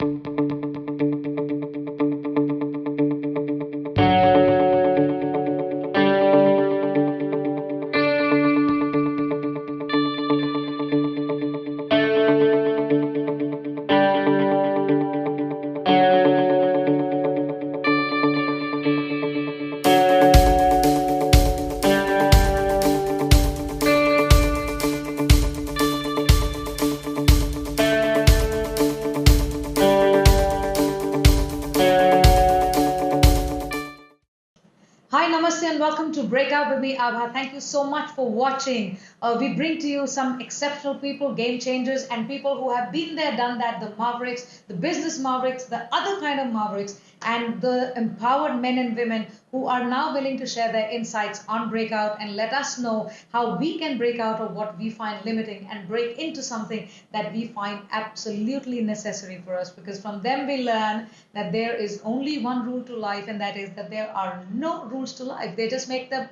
Hi, namaste, and welcome to Breakout with me, Abha. Thank you so much for watching. We bring to you some exceptional people, game changers, and people who have been there, done that, the mavericks, the business mavericks, the other kind of mavericks, and the empowered men and women who are now willing to share their insights on Breakout and let us know how we can break out of what we find limiting and break into something that we find absolutely necessary for us. Because from them we learn that there is only one rule to life, and that is that there are no rules to life. They just make the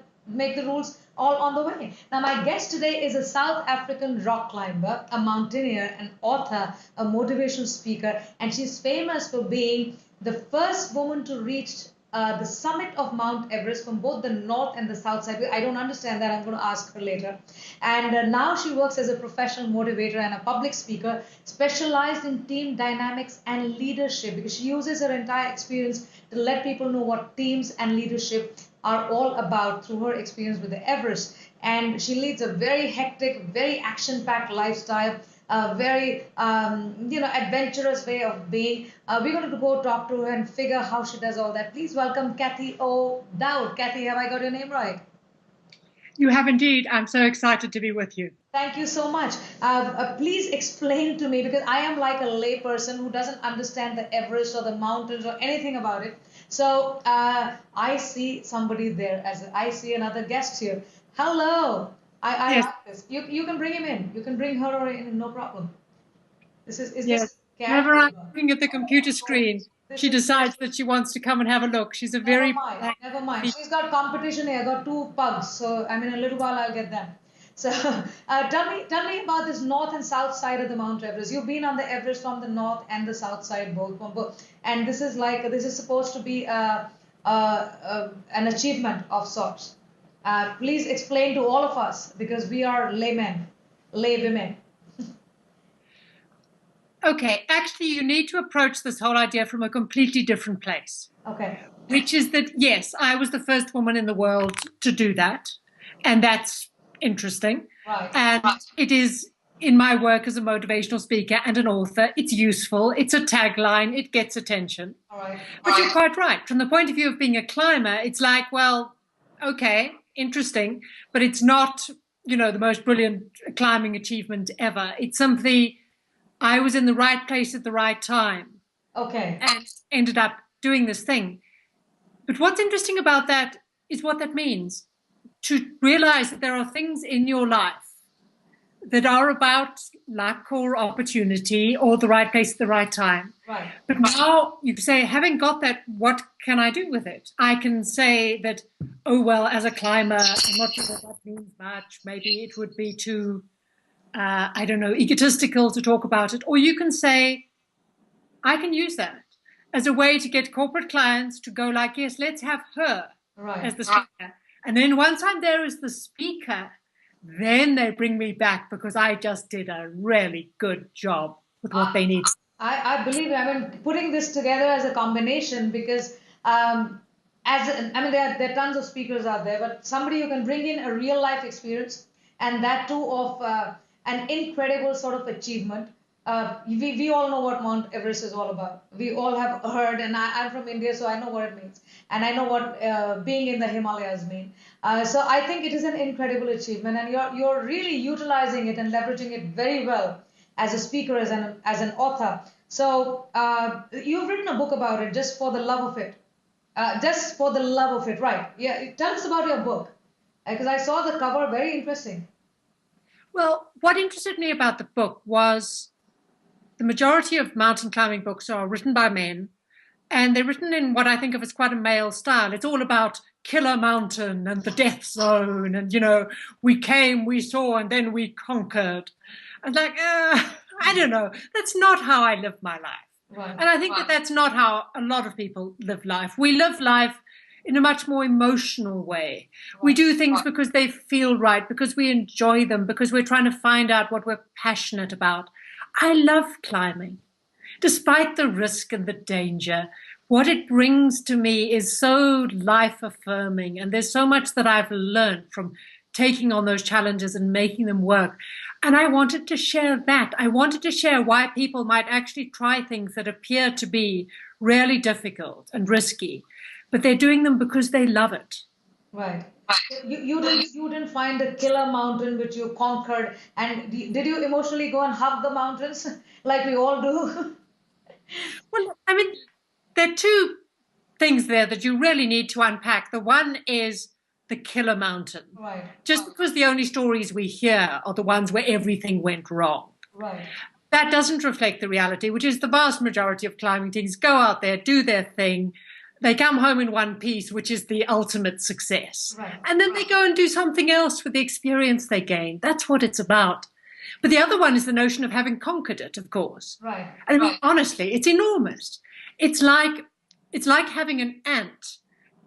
rules all on the way. Now, my guest today is a South African rock climber, a mountaineer, an author, a motivational speaker, and she's famous for being the first woman to reach the summit of Mount Everest from both the north and the south side. I don't understand that. I'm going to ask her later. And now she works as a professional motivator and a public speaker, specialized in team dynamics and leadership, because she uses her entire experience to let people know what teams and leadership are all about through her experience with the Everest. And she leads a very hectic, very action-packed lifestyle, a very adventurous way of being. We're going to go talk to her and figure how she does all that. Please welcome Cathy O'Dowd. Cathy, have I got your name right? You have indeed. I'm so excited to be with you. Thank you so much. Please explain to me, because I am like a layperson who doesn't understand the Everest or the mountains or anything about it. So I see somebody there, I see another guest here. Hello. I Yes. like this. You can bring him in. You can bring her in, no problem. Is Yes. this Kat? Whenever I'm looking at the computer screen, she decides that she wants to come and have a look. She's a very... Never mind. She's got competition here. I got 2 pugs. So I mean, a little while I'll get them. So tell me about this north and south side of the Mount Everest. You've been on the Everest from the north and the south side both. And this is supposed to be an achievement of sorts. Please explain to all of us, because we are laymen, lay women. Okay, actually, you need to approach this whole idea from a completely different place. Okay. Which is that, yes, I was the first woman in the world to do that. And that's interesting. Right. And it is, in my work as a motivational speaker and an author, it's useful. It's a tagline. It gets attention. All right. But you're quite right. From the point of view of being a climber, it's like, well, okay, interesting, but it's not, the most brilliant climbing achievement ever. It's simply, I was in the right place at the right time. Okay. And ended up doing this thing. But what's interesting about that is what that means. To realize that there are things in your life that are about luck or opportunity or the right place at the right time. Right. But now you say, having got that, what can I do with it? I can say that, oh, well, as a climber, I'm not sure that means much. Maybe it would be too, egotistical to talk about it. Or you can say, I can use that as a way to get corporate clients to go like, yes, let's have her as the speaker. And then once I'm there as the speaker, then they bring me back because I just did a really good job with what they need. I believe, putting this together as a combination, because there are tons of speakers out there, but somebody who can bring in a real life experience, and that too of an incredible sort of achievement. We all know what Mount Everest is all about. We all have heard, and I'm from India, so I know what it means. And I know what being in the Himalayas mean. So I think it is an incredible achievement, and you're really utilizing it and leveraging it very well as a speaker, as an author. So you've written a book about it, just for the love of it. Just for the love of it, right? Yeah. Tell us about your book, because I saw the cover, very interesting. Well, what interested me about the book was the majority of mountain climbing books are written by men, and they're written in what I think of as quite a male style. It's all about Killer Mountain and the death zone, and, we came, we saw, and then we conquered. And I don't know. That's not how I live my life. Right. And I think that that's not how a lot of people live life. We live life in a much more emotional way. Right. We do things because they feel right, because we enjoy them, because we're trying to find out what we're passionate about. I love climbing. Despite the risk and the danger, what it brings to me is so life affirming. And there's so much that I've learned from taking on those challenges and making them work. And I wanted to share that. I wanted to share why people might actually try things that appear to be really difficult and risky, but they're doing them because they love it. Right. You didn't find a killer mountain which you conquered, and did you emotionally go and hug the mountains like we all do? Well, I mean, there are two things there that you really need to unpack. The one is the killer mountain. Right. Just because the only stories we hear are the ones where everything went wrong. Right. That doesn't reflect the reality, which is the vast majority of climbing teams go out there, do their thing. They come home in one piece, which is the ultimate success. Right. And then they go and do something else with the experience they gain. That's what it's about. But the other one is the notion of having conquered it, of course. Right. I mean, honestly, it's enormous. It's like having an ant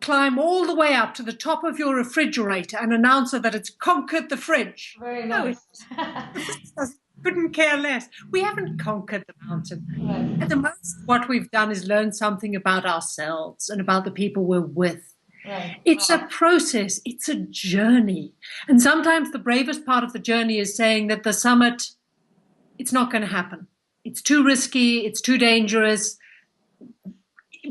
climb all the way up to the top of your refrigerator and announce that it's conquered the fridge. Very nice. No, couldn't care less. We haven't conquered the mountain. Right. At the most, what we've done is learn something about ourselves and about the people we're with. Right. It's a process. It's a journey. And sometimes the bravest part of the journey is saying that the summit, it's not going to happen. It's too risky. It's too dangerous.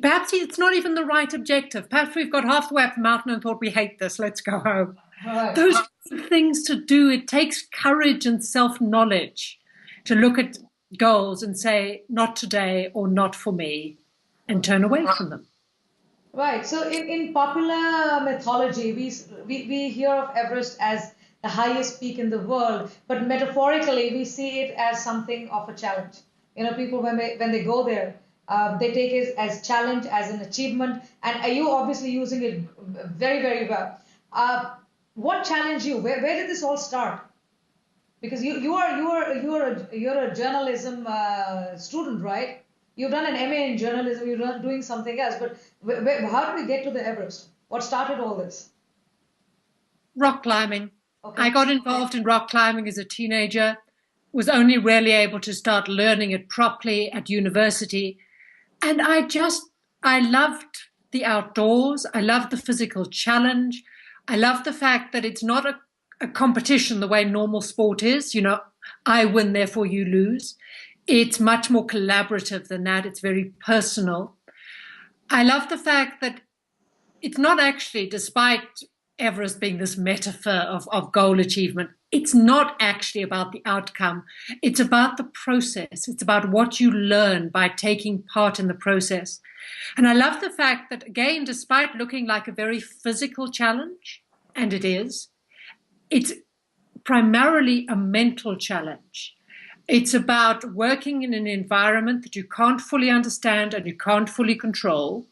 Perhaps it's not even the right objective. Perhaps we've got half the way up the mountain and thought, we hate this, let's go home. Right. Those are things to do. It takes courage and self-knowledge to look at goals and say, not today or not for me, and turn away from them. Right. So in popular mythology, we hear of Everest as the highest peak in the world, but metaphorically, we see it as something of a challenge. You know, people, when they go there, they take it as challenge, as an achievement, and you obviously using it very, very well. What challenged you? Where did this all start? Because you're a journalism student, right? You've done an MA in journalism. You're not doing something else. But how did we get to the Everest? What started all this? Rock climbing. Okay. I got involved in rock climbing as a teenager. Was only really able to start learning it properly at university. And I loved the outdoors. I loved the physical challenge. I love the fact that it's not a competition the way normal sport is. You know, I win, therefore you lose. It's much more collaborative than that. It's very personal. I love the fact that it's not actually, despite Everest being this metaphor of goal achievement, it's not actually about the outcome. It's about the process. It's about what you learn by taking part in the process. And I love the fact that, again, despite looking like a very physical challenge, and it is, it's primarily a mental challenge. It's about working in an environment that you can't fully understand and you can't fully control,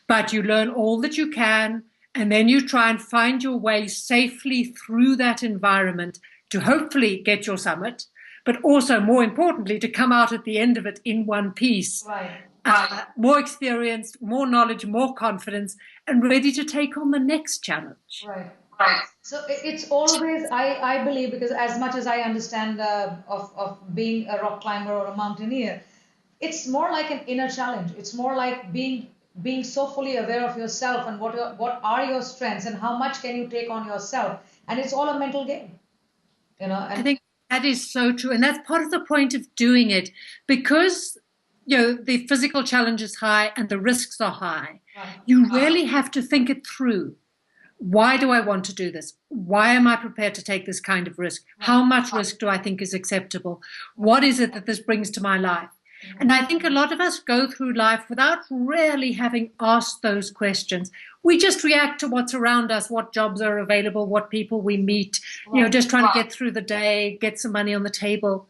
but you learn all that you can, and then you try and find your way safely through that environment to hopefully get your summit, but also, more importantly, to come out at the end of it in one piece. Right. More experienced, more knowledge, more confidence, and ready to take on the next challenge. Right. Right. So it's always, I believe, because as much as I understand of being a rock climber or a mountaineer, it's more like an inner challenge. It's more like being so fully aware of yourself and what are your strengths and how much can you take on yourself. And it's all a mental game, you know. And I think that is so true. And that's part of the point of doing it, because, you know, the physical challenge is high and the risks are high. Right. You really have to think it through. Why do I want to do this? Why am I prepared to take this kind of risk? How much risk do I think is acceptable? What is it that this brings to my life? And I think a lot of us go through life without really having asked those questions. We just react to what's around us, what jobs are available, what people we meet, you know, just trying to get through the day, get some money on the table.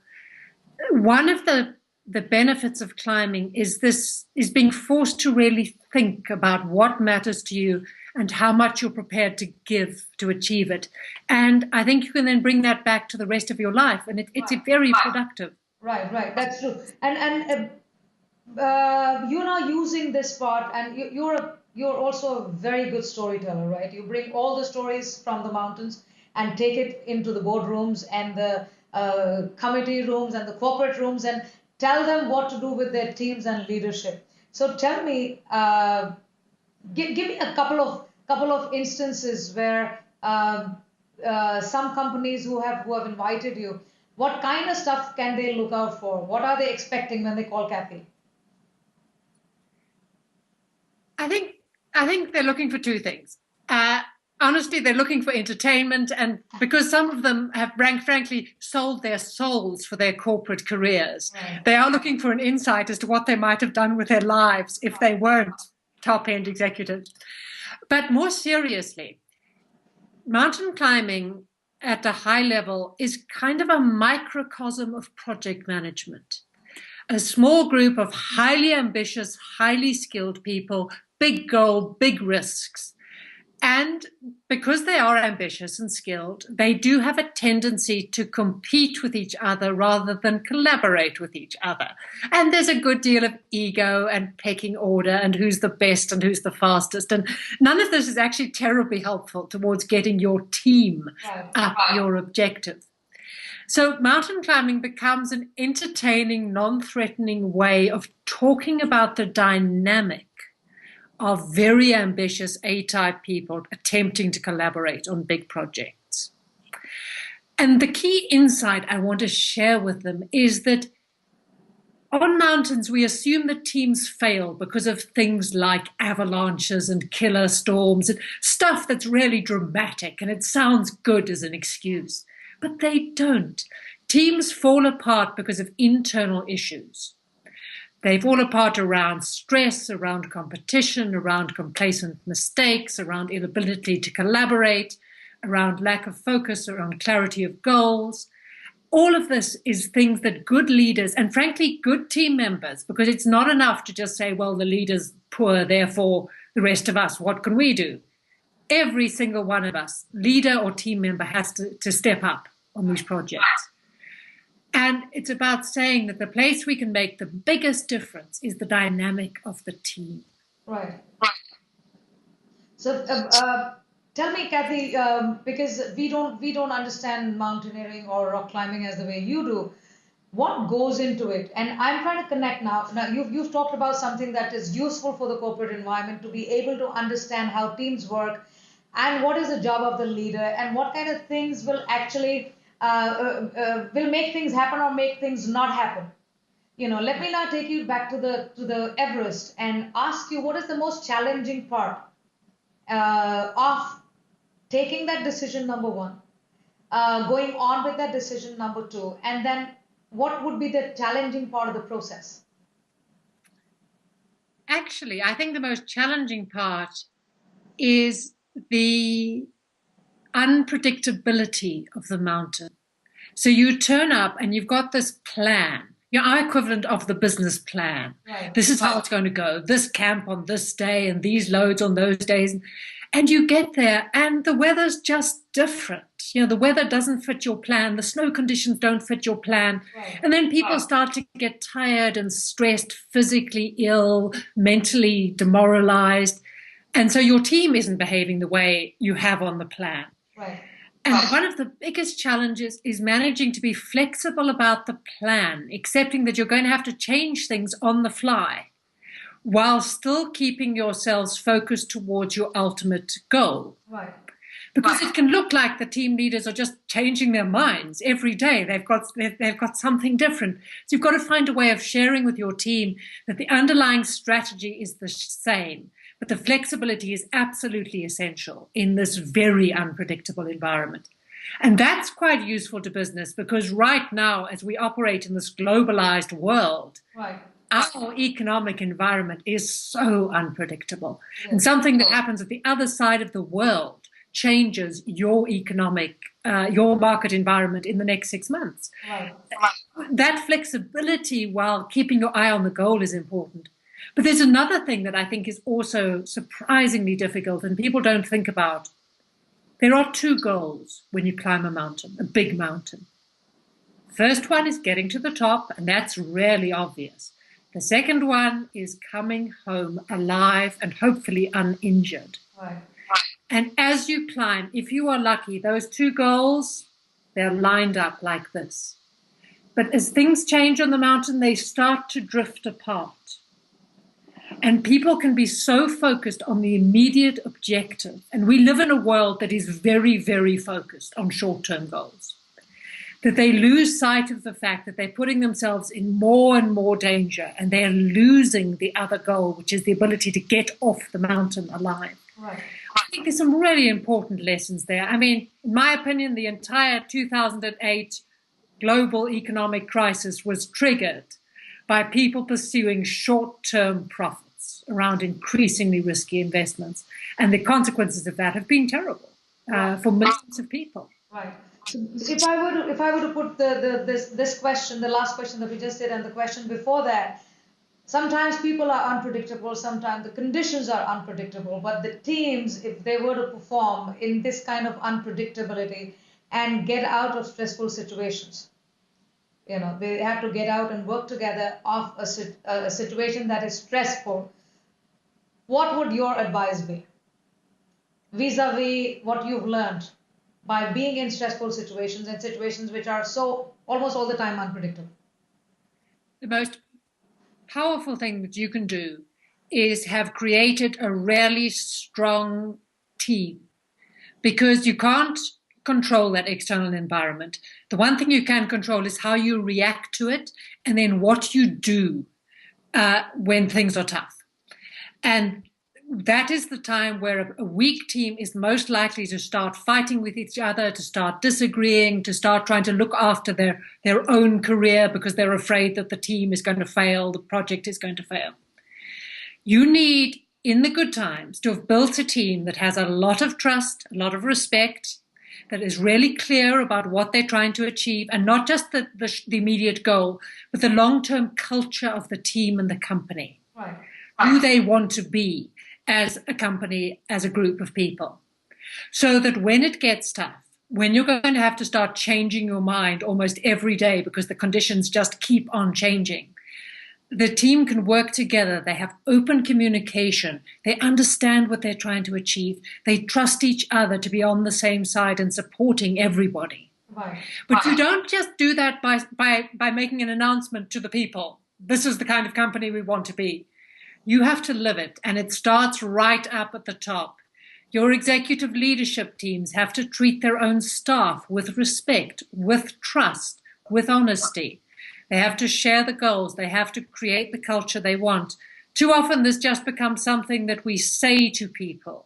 One of the benefits of climbing is being forced to really think about what matters to you and how much you're prepared to give to achieve it. And I think you can then bring that back to the rest of your life, and it's very productive. Right, that's true. And you're now using this part, and you're also a very good storyteller, right? You bring all the stories from the mountains and take it into the boardrooms and the committee rooms and the corporate rooms and tell them what to do with their teams and leadership. So tell me, give me a couple of instances where some companies who have invited you, what kind of stuff can they look out for? What are they expecting when they call Cathy? I think they're looking for two things. Honestly, they're looking for entertainment, and because some of them have, frankly, sold their souls for their corporate careers, right. They are looking for an insight as to what they might have done with their lives if they weren't top-end executives. But more seriously, mountain climbing at a high level is kind of a microcosm of project management. A small group of highly ambitious, highly skilled people, big goal, big risks. And because they are ambitious and skilled, they do have a tendency to compete with each other rather than collaborate with each other. And there's a good deal of ego and pecking order and who's the best and who's the fastest. And none of this is actually terribly helpful towards getting your team up your objective. So mountain climbing becomes an entertaining, non-threatening way of talking about the dynamic of very ambitious A-type people attempting to collaborate on big projects. And the key insight I want to share with them is that on mountains, we assume that teams fail because of things like avalanches and killer storms and stuff that's really dramatic and it sounds good as an excuse. But they don't. Teams fall apart because of internal issues. They fall apart around stress, around competition, around complacent mistakes, around inability to collaborate, around lack of focus, around clarity of goals. All of this is things that good leaders, and frankly, good team members, because it's not enough to just say, well, the leader's poor, therefore the rest of us, what can we do? Every single one of us, leader or team member, has to step up on these projects. And it's about saying that the place we can make the biggest difference is the dynamic of the team. Right. So tell me, Cathy, because we don't understand mountaineering or rock climbing as the way you do, what goes into it? And I'm trying to connect now. Now you've talked about something that is useful for the corporate environment to be able to understand how teams work and what is the job of the leader and what kind of things will actually will make things happen or make things not happen. You know, let me now take you back to the Everest and ask you what is the most challenging part of taking that decision, number one, going on with that decision, number two, and then what would be the challenging part of the process? Actually, I think the most challenging part is the unpredictability of the mountain. So you turn up and you've got this plan, our equivalent of the business plan. Right. This is how it's going to go, this camp on this day and these loads on those days. And you get there and the weather's just different. The weather doesn't fit your plan. The snow conditions don't fit your plan. Right. And then people start to get tired and stressed, physically ill, mentally demoralized. And so your team isn't behaving the way you have on the plan. Right. And one of the biggest challenges is managing to be flexible about the plan, accepting that you're going to have to change things on the fly while still keeping yourselves focused towards your ultimate goal. Right. Because it can look like the team leaders are just changing their minds every day. They've got something different. So you've got to find a way of sharing with your team that the underlying strategy is the same. But the flexibility is absolutely essential in this very unpredictable environment. And that's quite useful to business because right now, as we operate in this globalized world, our economic environment is so unpredictable. Yes. And something that happens at the other side of the world changes your market environment in the next 6 months. Right. That flexibility while keeping your eye on the goal is important. But there's another thing that I think is also surprisingly difficult and people don't think about. There are two goals when you climb a mountain, a big mountain. First one is getting to the top, and that's rarely obvious. The second one is coming home alive and hopefully uninjured. Right. And as you climb, if you are lucky, those two goals, they're lined up like this. But as things change on the mountain, they start to drift apart. And people can be so focused on the immediate objective. And we live in a world that is very, very focused on short-term goals, that they lose sight of the fact that they're putting themselves in more and more danger, and they're losing the other goal, which is the ability to get off the mountain alive. Right. I think there's some really important lessons there. I mean, in my opinion, the entire 2008 global economic crisis was triggered by people pursuing short-term profits around increasingly risky investments. And the consequences of that have been terrible for millions of people. Right. So if I were to put this question, the last question that we just did, and the question before that, sometimes people are unpredictable, sometimes the conditions are unpredictable, but the teams, if they were to perform in this kind of unpredictability and get out of stressful situations, they have to get out and work together off a situation that is stressful, what would your advice be vis-a-vis what you've learned by being in stressful situations and situations which are so almost all the time unpredictable? The most powerful thing that you can do is have created a really strong team, because you can't control that external environment. The one thing you can control is how you react to it, and then what you do when things are tough. And that is the time where a weak team is most likely to start fighting with each other, to start disagreeing, to start trying to look after their own career because they're afraid that the team is going to fail, the project is going to fail. You need, in the good times, to have built a team that has a lot of trust, a lot of respect, that is really clear about what they're trying to achieve, and not just the immediate goal, but the long-term culture of the team and the company. Right. Who they want to be as a company, as a group of people. So that when it gets tough, when you're going to have to start changing your mind almost every day because the conditions just keep on changing, the team can work together. They have open communication. They understand what they're trying to achieve. They trust each other to be on the same side and supporting everybody. Right. But you don't just do that by making an announcement to the people. This is the kind of company we want to be. You have to live it, and it starts right up at the top. Your executive leadership teams have to treat their own staff with respect, with trust, with honesty. They have to share the goals. They have to create the culture they want. Too often this just becomes something that we say to people,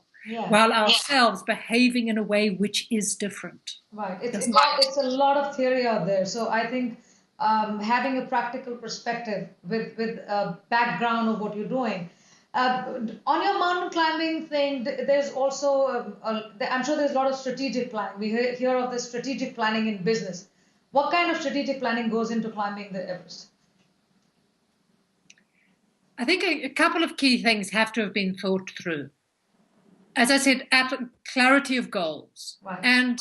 while ourselves behaving in a way which is different. Right. It's a lot of theory out there. So I think having a practical perspective with a background of what you're doing. On your mountain climbing thing, there's also, I'm sure there's a lot of strategic planning. We hear of this strategic planning in business. What kind of strategic planning goes into climbing the Everest? I think a couple of key things have to have been thought through. As I said, clarity of goals. Right. And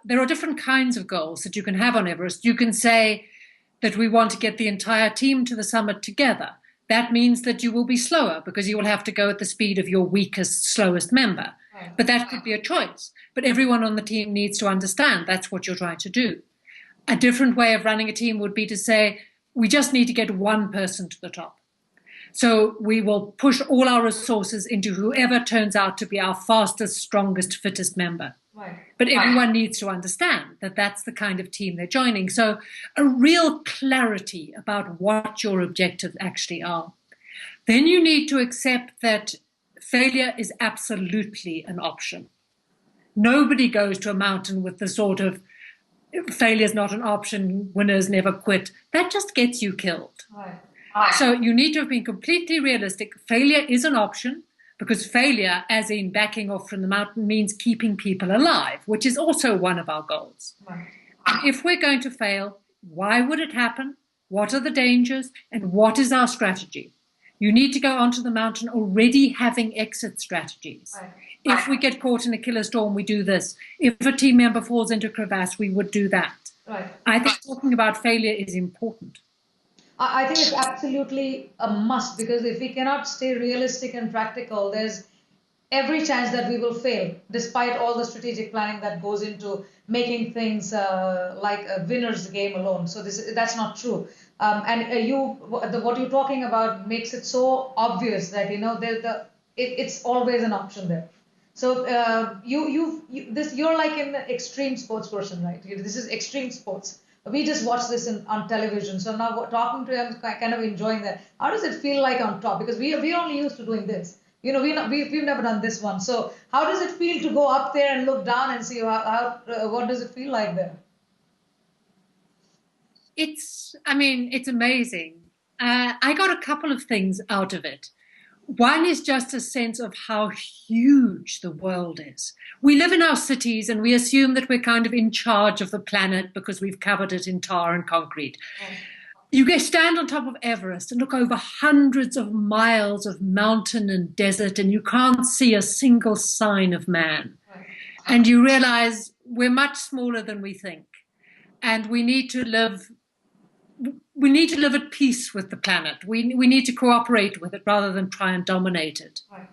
there are different kinds of goals that you can have on Everest. You can say that we want to get the entire team to the summit together. That means that you will be slower because you will have to go at the speed of your weakest, slowest member. Right. But that could be a choice. But everyone on the team needs to understand that's what you're trying to do. A different way of running a team would be to say, we just need to get one person to the top. So we will push all our resources into whoever turns out to be our fastest, strongest, fittest member. Right. But everyone needs to understand that that's the kind of team they're joining. So a real clarity about what your objectives actually are. Then you need to accept that failure is absolutely an option. Nobody goes to a mountain with the sort of failure is not an option, winners never quit. That just gets you killed. Right. So you need to have been completely realistic. Failure is an option, because failure, as in backing off from the mountain, means keeping people alive, which is also one of our goals. Right. If we're going to fail, why would it happen? What are the dangers? And what is our strategy? You need to go onto the mountain already having exit strategies. Right. If we get caught in a killer storm, we do this. If a team member falls into a crevasse, we would do that. Right. I think talking about failure is important. I think it's absolutely a must, because if we cannot stay realistic and practical, there's every chance that we will fail, despite all the strategic planning that goes into making things like a winner's game alone. So that's not true. And what you're talking about makes it so obvious that it's always an option there. So you're like an extreme sports person, right? This is extreme sports. We just watch this on television. So now talking to him, kind of enjoying that. How does it feel like on top? Because we're only used to doing this. We've never done this one. So how does it feel to go up there and look down and see what does it feel like there? It's amazing. I got a couple of things out of it. One is just a sense of how huge the world is. We live in our cities and we assume that we're kind of in charge of the planet because we've covered it in tar and concrete. Right. You go stand on top of Everest and look over hundreds of miles of mountain and desert, and you can't see a single sign of man. Right. And you realize we're much smaller than we think. And we need to live at peace with the planet. We need to cooperate with it rather than try and dominate it. Right.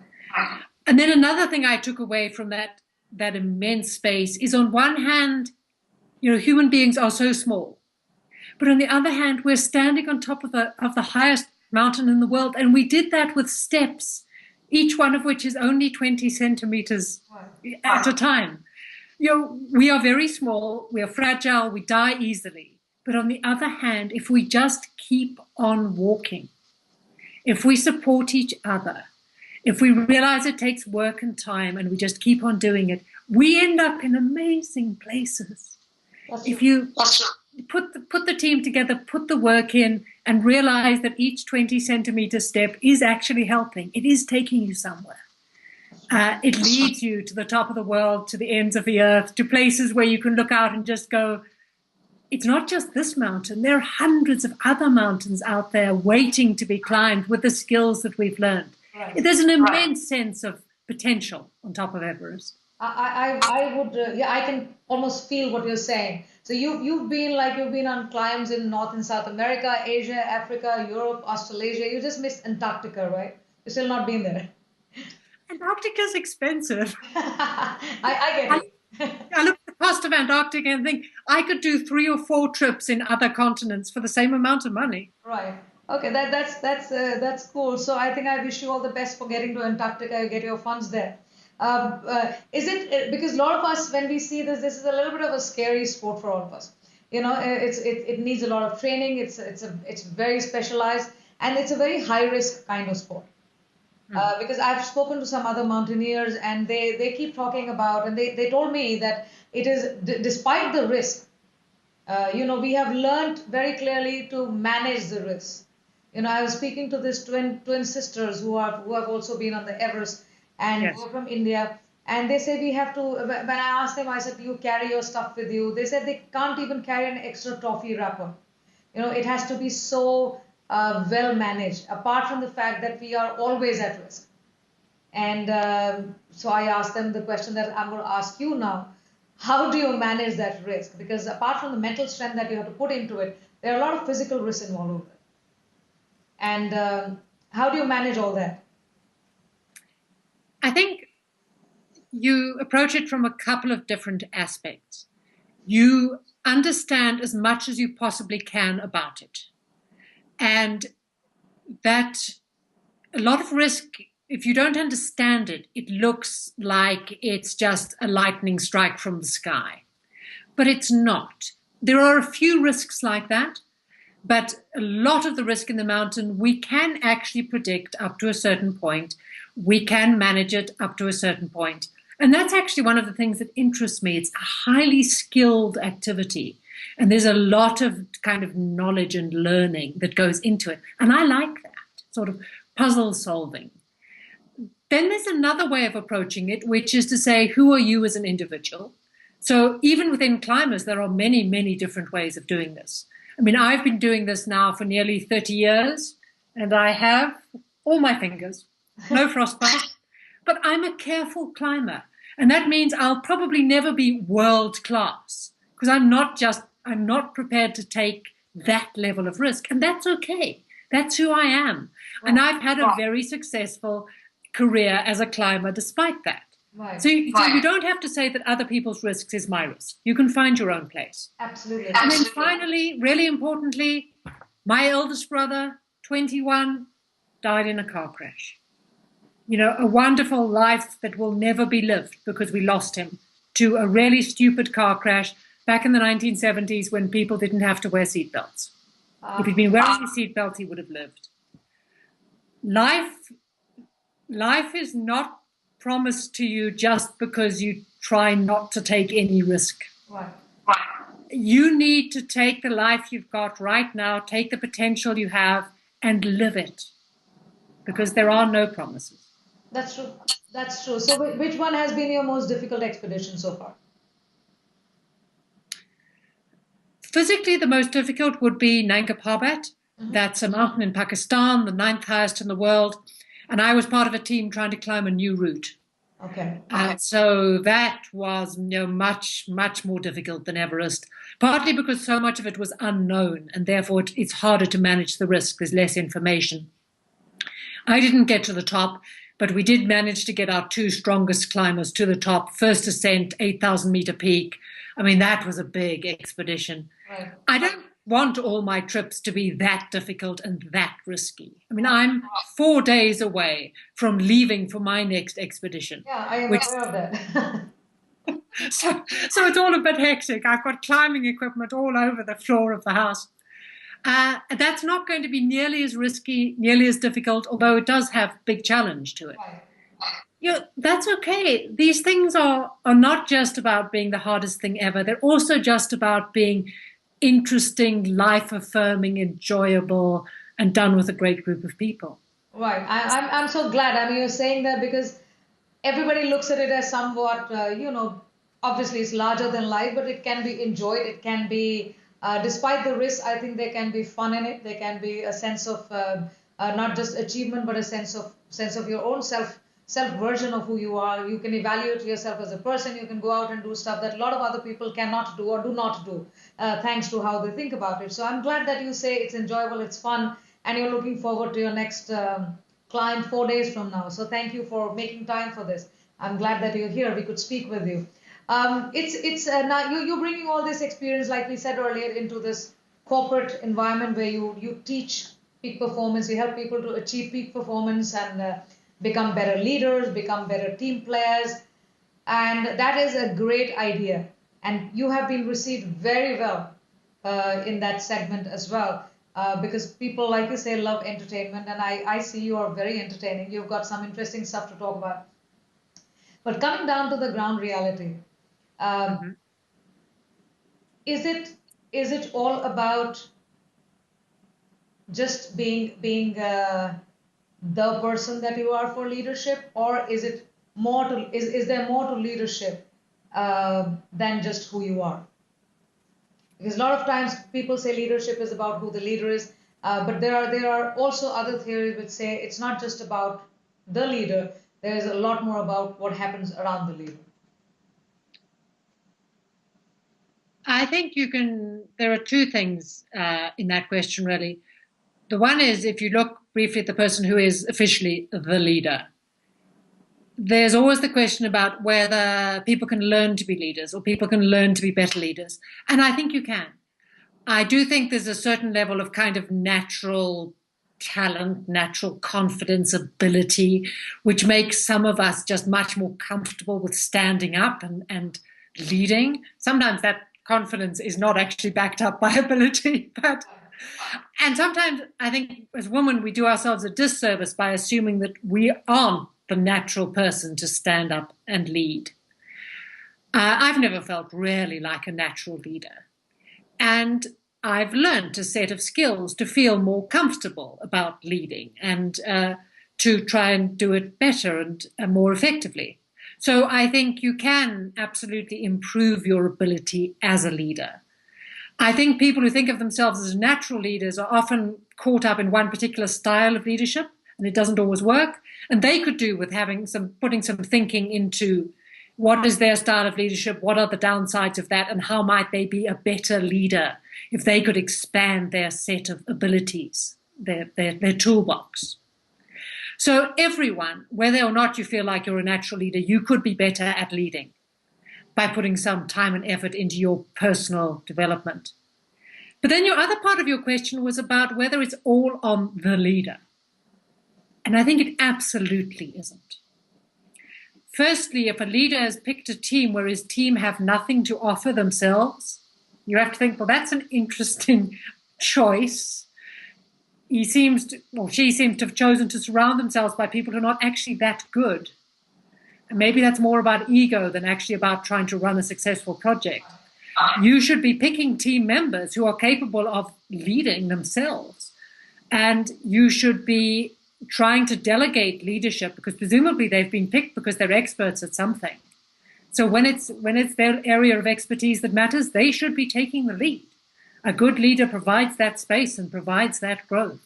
And then another thing I took away from that immense space is, on one hand, human beings are so small. But on the other hand, we're standing on top of the highest mountain in the world. And we did that with steps, each one of which is only 20 centimeters at a time. We are very small, we are fragile, we die easily. But on the other hand, if we just keep on walking, if we support each other, if we realize it takes work and time and we just keep on doing it, we end up in amazing places. If you put the team together, put the work in, and realize that each 20 centimeter step is actually helping, it is taking you somewhere. It leads you to the top of the world, to the ends of the earth, to places where you can look out and just go, it's not just this mountain. There are hundreds of other mountains out there waiting to be climbed with the skills that we've learned. Right. There's an immense sense of potential on top of Everest. I can almost feel what you're saying. So you've been on climbs in North and South America, Asia, Africa, Europe, Australasia. You just missed Antarctica, right? You've still not been there. Antarctica's expensive. I get it. I look at the cost of Antarctica and think I could do 3 or 4 trips in other continents for the same amount of money. Right. Okay. That's cool. So I think I wish you all the best for getting to Antarctica. You get your funds there. Is it because a lot of us, when we see this is a little bit of a scary sport for all of us. It needs a lot of training. It's very specialized, and it's a very high risk kind of sport. Because I've spoken to some other mountaineers, and they keep talking about, and they told me that it is, despite the risk, we have learned very clearly to manage the risk. I was speaking to these twin sisters who have also been on the Everest, and yes, who are from India, and they said we have to, when I asked them, I said, do you carry your stuff with you? They said they can't even carry an extra toffee wrapper. It has to be so well managed, apart from the fact that we are always at risk. And so I asked them the question that I'm going to ask you now. How do you manage that risk? Because apart from the mental strength that you have to put into it, there are a lot of physical risks involved with it. And how do you manage all that? I think you approach it from a couple of different aspects. You understand as much as you possibly can about it. And that a lot of risk, if you don't understand it, it looks like it's just a lightning strike from the sky. But it's not. There are a few risks like that, but a lot of the risk in the mountain we can actually predict up to a certain point. We can manage it up to a certain point. And that's actually one of the things that interests me. It's a highly skilled activity. And there's a lot of kind of knowledge and learning that goes into it. And I like that, sort of puzzle solving. Then there's another way of approaching it, which is to say, who are you as an individual? So even within climbers, there are many, many different ways of doing this. I mean, I've been doing this now for nearly 30 years, and I have all my fingers, no frostbite, but I'm a careful climber. And that means I'll probably never be world class, because I'm not prepared to take that level of risk. And that's okay. That's who I am. Right. And I've had a very successful career as a climber despite that. Right. So you don't have to say that other people's risks is my risk. You can find your own place. Absolutely. And then finally, really importantly, my eldest brother, 21, died in a car crash. You know, a wonderful life that will never be lived because we lost him to a really stupid car crash back in the 1970s when people didn't have to wear seatbelts. If he'd been wearing his seatbelt, he would have lived. Life is not promised to you just because you try not to take any risk. Right. You need to take the life you've got right now, take the potential you have, and live it. Because there are no promises. That's true. That's true. So which one has been your most difficult expedition so far? Physically, the most difficult would be Nanga Parbat. Mm-hmm. That's a mountain in Pakistan, the 9th highest in the world. And I was part of a team trying to climb a new route. Okay. So that was, much, much more difficult than Everest, partly because so much of it was unknown, and therefore it's harder to manage the risk. There's less information. I didn't get to the top, but we did manage to get our 2 strongest climbers to the top. First ascent, 8,000-meter peak. I mean, that was a big expedition. Right. I don't want all my trips to be that difficult and that risky. I mean, I'm 4 days away from leaving for my next expedition. Yeah, I am aware of that. So it's all a bit hectic. I've got climbing equipment all over the floor of the house. That's not going to be nearly as risky, nearly as difficult, although it does have big challenge to it. Right. That's okay. These things are not just about being the hardest thing ever. They're also just about being interesting, life-affirming, enjoyable, and done with a great group of people. Right. I'm so glad. I mean, you're saying that because everybody looks at it as somewhat, obviously it's larger than life, but it can be enjoyed. It can be, despite the risk, I think there can be fun in it. There can be a sense of not just achievement, but a sense of your own self version of who you are. You can evaluate yourself as a person. You can go out and do stuff that a lot of other people cannot do or do not do, thanks to how they think about it. So I'm glad that you say it's enjoyable, it's fun, and you're looking forward to your next climb 4 days from now. So thank you for making time for this. I'm glad that you're here. We could speak with you. It's now you're bringing all this experience, like we said earlier, into this corporate environment where you teach peak performance. You help people to achieve peak performance and become better leaders, become better team players. And that is a great idea. And you have been received very well in that segment as well. Because people, like you say, love entertainment. And I see you are very entertaining. You've got some interesting stuff to talk about. But coming down to the ground reality, is it all about just being the person that you are for leadership, or is it more to is there more to leadership than just who you are? Because a lot of times people say leadership is about who the leader is, but there are also other theories which say it's not just about the leader. There is a lot more about what happens around the leader. I think there are 2 things in that question, really. The one is, if you look briefly at the person who is officially the leader, there's always the question about whether people can learn to be leaders or people can learn to be better leaders. And I think you can. I do think there's a certain level of kind of natural talent, natural confidence, ability, which makes some of us just much more comfortable with standing up and leading. Sometimes that confidence is not actually backed up by ability, and sometimes I think as women we do ourselves a disservice by assuming that we aren't the natural person to stand up and lead. I've never felt really like a natural leader, and I've learned a set of skills to feel more comfortable about leading and to try and do it better and more effectively. So I think you can absolutely improve your ability as a leader. I think people who think of themselves as natural leaders are often caught up in one particular style of leadership, and it doesn't always work. And they could do with putting some thinking into what is their style of leadership, what are the downsides of that, and how might they be a better leader if they could expand their set of abilities, their toolbox. So everyone, whether or not you feel like you're a natural leader, you could be better at leading by putting some time and effort into your personal development. But then your other part of your question was about whether it's all on the leader. And I think it absolutely isn't. Firstly, if a leader has picked a team where his team have nothing to offer themselves, you have to think, well, that's an interesting choice. He seems to, or she seems to have chosen to surround themselves by people who are not actually that good. And maybe that's more about ego than actually about trying to run a successful project. You should be picking team members who are capable of leading themselves. And you should be trying to delegate leadership, because presumably they've been picked because they're experts at something. So when it's their area of expertise that matters, they should be taking the lead. A good leader provides that space and provides that growth.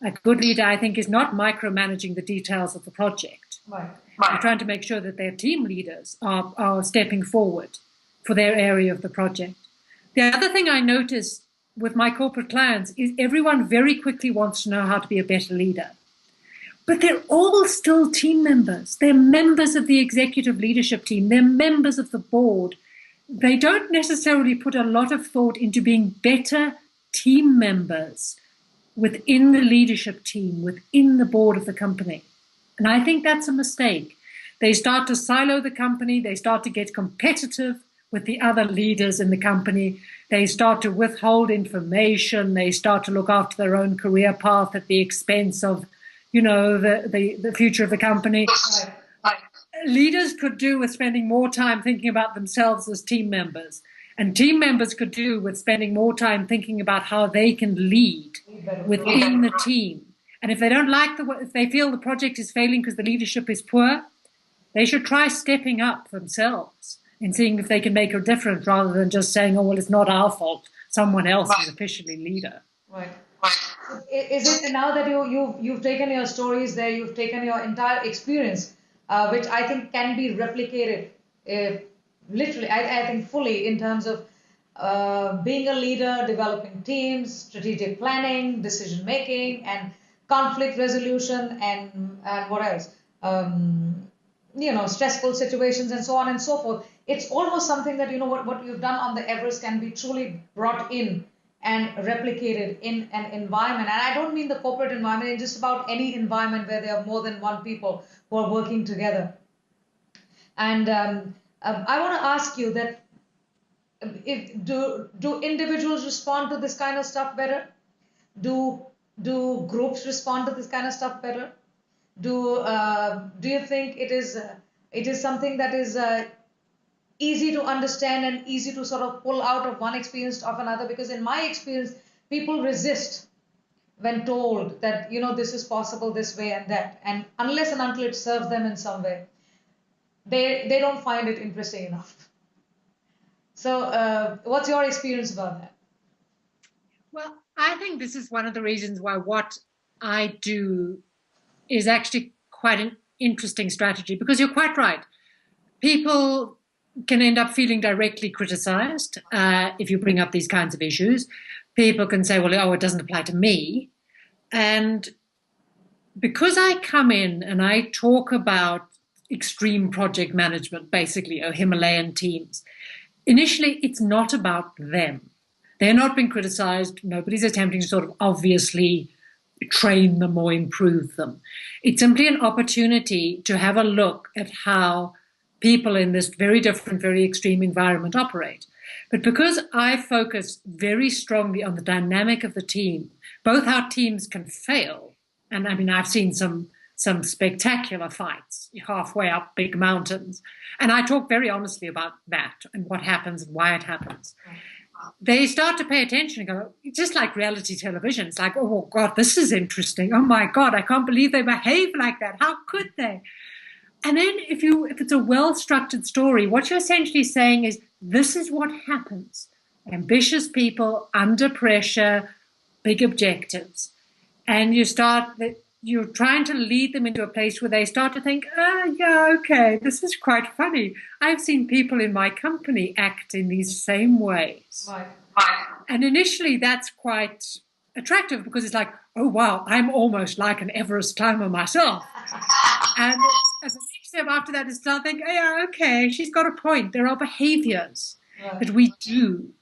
A good leader, I think, is not micromanaging the details of the project. Right. They're trying to make sure that their team leaders are stepping forward for their area of the project. The other thing I notice with my corporate clients is everyone very quickly wants to know how to be a better leader. But they're all still team members. They're members of the executive leadership team. They're members of the board. They don't necessarily put a lot of thought into being better team members within the leadership team, within the board of the company. And I think that's a mistake. They start to silo the company. They start to get competitive with the other leaders in the company. They start to withhold information. They start to look after their own career path at the expense of, the future of the company. Right. Leaders could do with spending more time thinking about themselves as team members. And team members could do with spending more time thinking about how they can lead within the team. And if they don't like if they feel the project is failing because the leadership is poor, they should try stepping up themselves and seeing if they can make a difference rather than just saying, oh, well, it's not our fault. Someone else is officially leader. Right. Is it now that you've taken your stories there, you've taken your entire experience, which I think can be replicated, literally, I think fully in terms of being a leader, developing teams, strategic planning, decision making, and conflict resolution, and what else? Stressful situations and so on and so forth. It's almost something that, what you've done on the Everest can be truly brought in and replicated in an environment. And I don't mean the corporate environment, it's just about any environment where there are more than one people who are working together. And I want to ask you that, do individuals respond to this kind of stuff better? Do groups respond to this kind of stuff better? Do you think it is something that is easy to understand and easy to sort of pull out of one experience of another? Because in my experience, people resist when told that, this is possible this way and that. And unless and until it serves them in some way, they don't find it interesting enough. So what's your experience about that? Well, I think this is one of the reasons why what I do is actually quite an interesting strategy, because you're quite right. People can end up feeling directly criticized if you bring up these kinds of issues. People can say, well, it doesn't apply to me. And because I come in and I talk about extreme project management, basically, or Himalayan teams, initially it's not about them. They're not being criticized. Nobody's attempting to sort of obviously train them or improve them. It's simply an opportunity to have a look at how people in this very different, very extreme environment operate. But because I focus very strongly on the dynamic of the team, both how teams can fail, and I mean, I've seen some spectacular fights halfway up big mountains, and I talk very honestly about that and what happens and why it happens. They start to pay attention and go, just like reality television. It's like, oh, God, this is interesting. Oh, my God, I can't believe they behave like that. How could they? And then if it's a well-structured story, what you're essentially saying is this is what happens. Ambitious people, under pressure, big objectives. And you're trying to lead them into a place where they start to think, yeah, okay, this is quite funny. I've seen people in my company act in these same ways. Right. And initially that's quite attractive because it's like, oh, wow, I'm almost like an Everest climber myself. And as a next step after that is to think, yeah, okay, she's got a point. There are behaviors that we do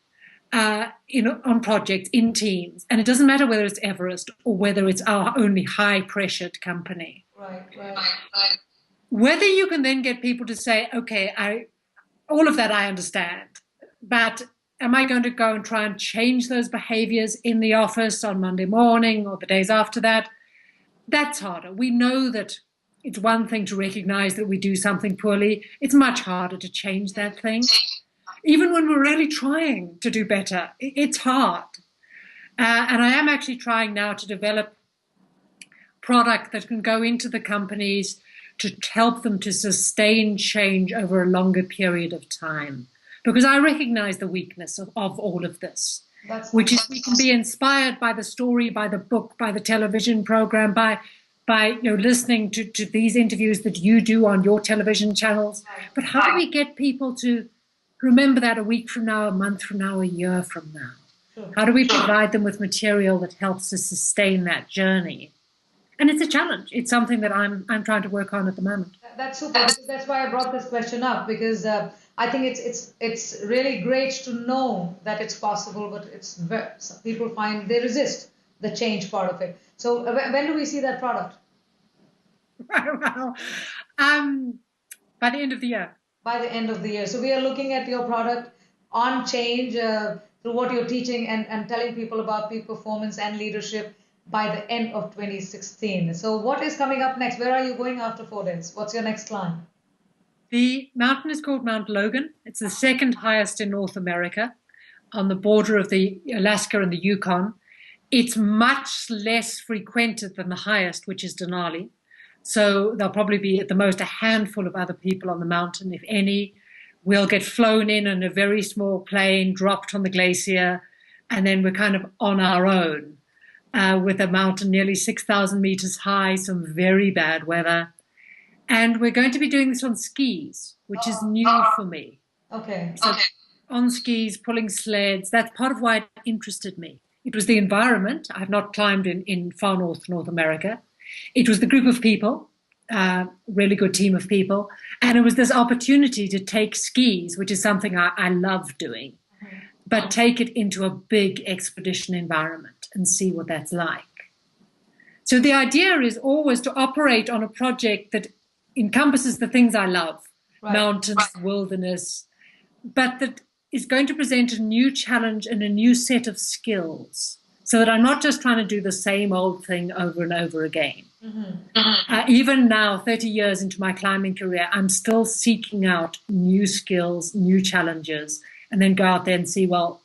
on projects, in teams. And it doesn't matter whether it's Everest or whether it's our only high-pressured company. Right. Whether you can then get people to say, okay, all of that I understand, but am I going to go and try and change those behaviors in the office on Monday morning or the days after that? That's harder. We know that it's one thing to recognize that we do something poorly. It's much harder to change that thing. Even when we're really trying to do better, it's hard. And I am actually trying now to develop product that can go into the companies to help them to sustain change over a longer period of time. Because I recognize the weakness of all of this, which is we can be inspired by the story, by the book, by the television program, by listening to these interviews that you do on your television channels. But how do we get people to remember that a week from now, a month from now, a year from now? How do we provide them with material that helps to sustain that journey? And it's a challenge. It's something that I'm trying to work on at the moment. That's super. That's why I brought this question up, because I think it's really great to know that it's possible, but some people find they resist the change part of it. So when do we see that product? Well, by the end of the year. By the end of the year. So we are looking at your product on change through what you're teaching and telling people about peak performance and leadership by the end of 2016. So what is coming up next? Where are you going after 4 days? What's your next climb? The mountain is called Mount Logan. It's the second highest in North America, on the border of the Alaska and the Yukon. It's much less frequented than the highest, which is Denali. So there'll probably be at the most a handful of other people on the mountain, if any. We'll get flown in a very small plane, dropped on the glacier, and then we're kind of on our own. With a mountain nearly 6,000 meters high, some very bad weather. And we're going to be doing this on skis, which is new for me. Okay. So on skis, pulling sleds, that's part of why it interested me. It was the environment. I've not climbed in far North America. It was the group of people, really good team of people. And it was this opportunity to take skis, which is something I love doing, but take it into a big expedition environment and see what that's like. So the idea is always to operate on a project that encompasses the things I love, mountains, wilderness, but that is going to present a new challenge and a new set of skills, so that I'm not just trying to do the same old thing over and over again. Even now, 30 years into my climbing career, I'm still seeking out new skills, new challenges, and then go out there and see, well,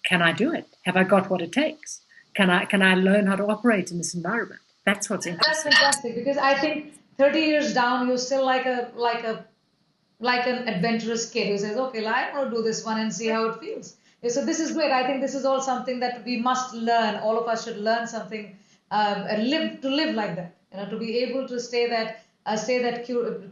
can I do it? Have I got what it takes? Can I learn how to operate in this environment? That's what's interesting. That's fantastic, because I think 30 years down, you're still like an adventurous kid who says, okay, I want to do this one and see how it feels. So this is great. I think this is all something that we must learn. All of us should learn something, live like that. To be able to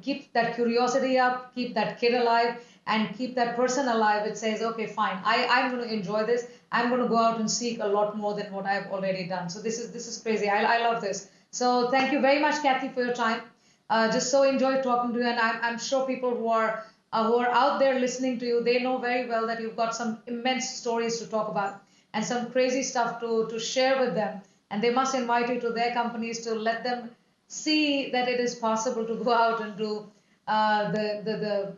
keep that curiosity up, keep that kid alive, and keep that person alive. It says, okay, fine, I'm going to enjoy this. I'm going to go out and seek a lot more than what I've already done. So this is crazy. I love this. So thank you very much, Cathy, for your time. Just so enjoyed talking to you, and I'm sure people who are out there listening to you, they know very well that you've got some immense stories to talk about and some crazy stuff to share with them. And they must invite you to their companies to let them see that it is possible to go out and do the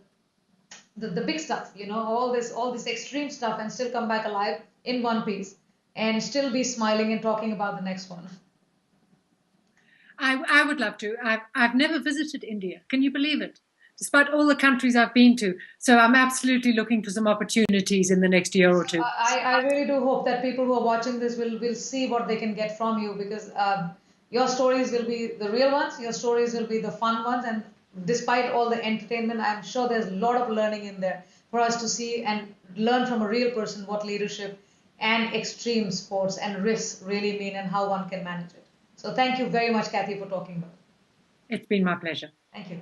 big stuff, all this extreme stuff, and still come back alive in one piece and still be smiling and talking about the next one. I would love to. I've never visited India. Can you believe it? Despite all the countries I've been to. So I'm absolutely looking for some opportunities in the next year or two. I really do hope that people who are watching this will see what they can get from you, because your stories will be the real ones. Your stories will be the fun ones. And despite all the entertainment, I'm sure there's a lot of learning in there for us to see and learn from a real person what leadership and extreme sports and risks really mean and how one can manage it. So thank you very much, Cathy, for talking about it. It's been my pleasure. Thank you.